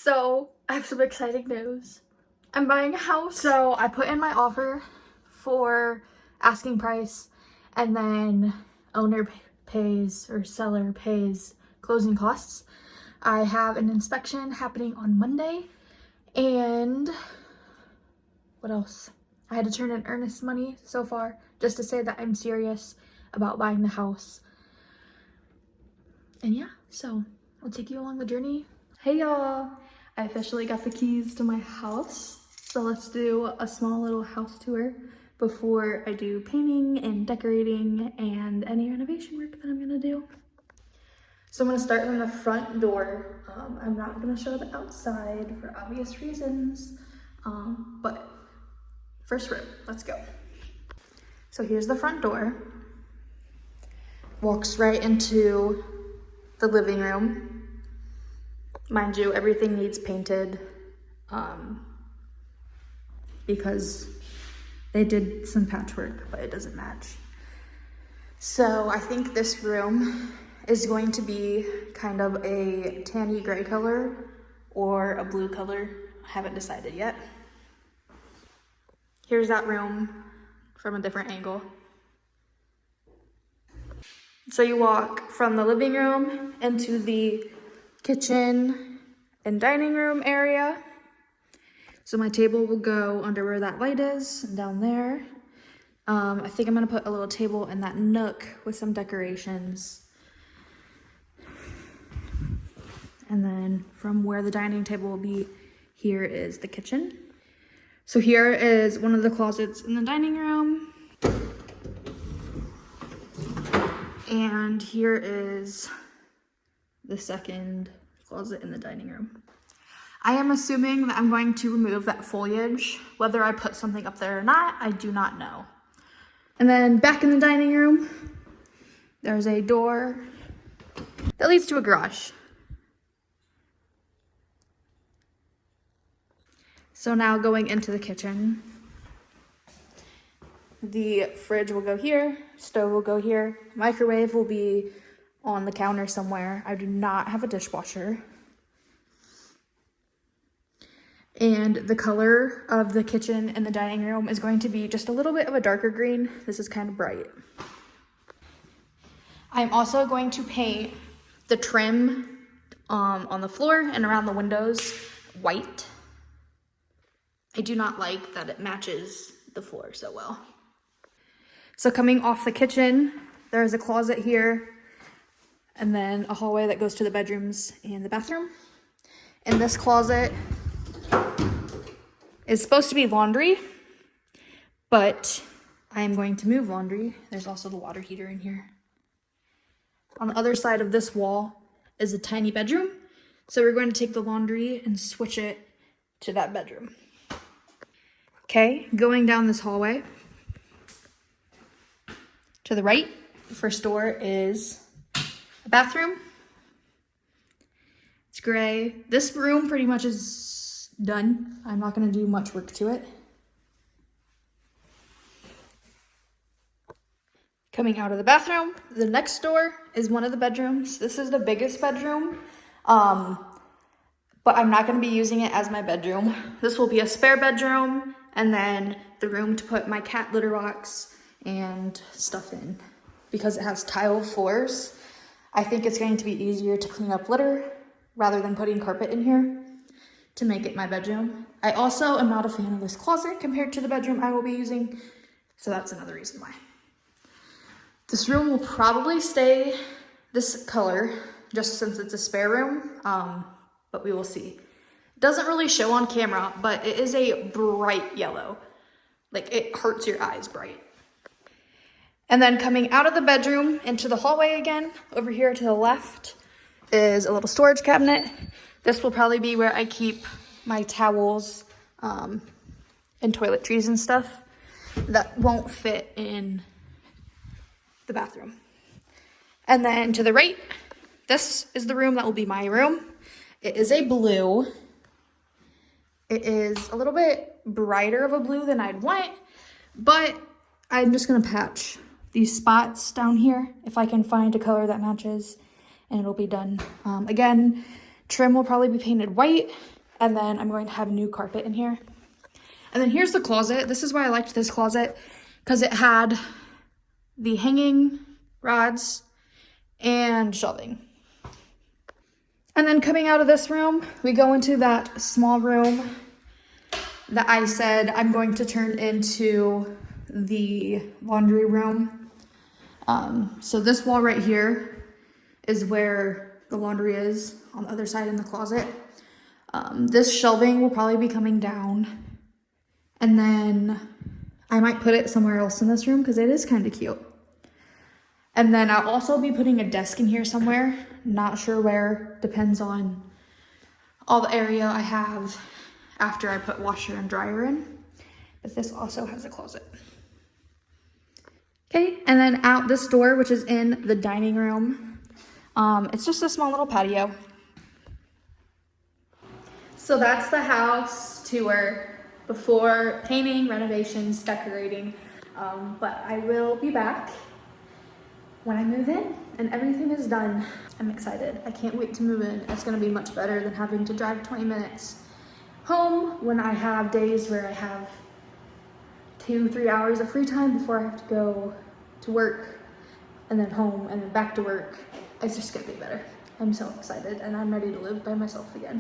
So I have some exciting news. I'm buying a house. So I put in my offer for asking price, and then owner pays or seller pays closing costs. I have an inspection happening on Monday, and what else? I had to turn in earnest money so far just to say that I'm serious about buying the house. And yeah, so I'll take you along the journey. Hey y'all, I officially got the keys to my house. So let's do a small little house tour before I do painting and decorating and any renovation work that I'm gonna do. So I'm gonna start from the front door. I'm not gonna show the outside for obvious reasons, but first room, let's go. So here's the front door. Walks right into the living room. Mind you, everything needs painted because they did some patchwork, but it doesn't match. So I think this room is going to be kind of a tanny gray color or a blue color. I haven't decided yet. Here's that room from a different angle. So you walk from the living room into the kitchen and dining room area. So my table will go under where that light is, down there. I think I'm gonna put a little table in that nook with some decorations. And then from where the dining table will be, here is the kitchen. So here is one of the closets in the dining room. And here is the second closet in the dining room. I am assuming that I'm going to remove that foliage. Whether I put something up there or not, I do not know. And then back in the dining room, there's a door that leads to a garage. So now going into the kitchen, the fridge will go here, stove will go here, microwave will be on the counter somewhere. I do not have a dishwasher. And the color of the kitchen and the dining room is going to be just a little bit of a darker green. This is kind of bright. I'm also going to paint the trim on the floor and around the windows white. I do not like that it matches the floor so well. So coming off the kitchen, there's a closet here, and then a hallway that goes to the bedrooms and the bathroom. In this closet is supposed to be laundry, but I am going to move laundry. There's also the water heater in here. On the other side of this wall is a tiny bedroom. So we're going to take the laundry and switch it to that bedroom. Okay, going down this hallway. To the right, the first door is a bathroom. It's gray. This room pretty much is done. I'm not gonna do much work to it. Coming out of the bathroom, the next door is one of the bedrooms. This is the biggest bedroom, but I'm not gonna be using it as my bedroom. This will be a spare bedroom, and then the room to put my cat litter box and stuff in. Because it has tile floors, I think it's going to be easier to clean up litter rather than putting carpet in here to make it my bedroom. I also am not a fan of this closet compared to the bedroom I will be using, so that's another reason why. This room will probably stay this color just since it's a spare room, but we will see. It doesn't really show on camera, but it is a bright yellow. Like, it hurts your eyes bright. And then coming out of the bedroom into the hallway again, over here to the left is a little storage cabinet. This will probably be where I keep my towels and toiletries and stuff that won't fit in the bathroom. And then to the right, this is the room that will be my room. It is a blue. It is a little bit brighter of a blue than I'd want, but I'm just gonna patch these spots down here if I can find a color that matches, and it'll be done. Again, Trim will probably be painted white, and then I'm going to have new carpet in here. And then here's the closet. This is why I liked this closet, because it had the hanging rods and shelving. And then coming out of this room, we go into that small room that I said I'm going to turn into the laundry room. So this wall right here is where the laundry is, on the other side in the closet. This shelving will probably be coming down, and then I might put it somewhere else in this room because it is kind of cute. And then I'll also be putting a desk in here somewhere. Not sure where, depends on all the area I have after I put washer and dryer in. But this also has a closet. Okay, and then out this door, which is in the dining room. It's just a small little patio. So that's the house tour before painting, renovations, decorating. But I will be back when I move in and everything is done. I'm excited. I can't wait to move in. It's gonna be much better than having to drive 20 minutes home when I have days where I have 2-3 hours of free time before I have to go to work and then home and then back to work. It's just gonna be better. I'm so excited and I'm ready to live by myself again.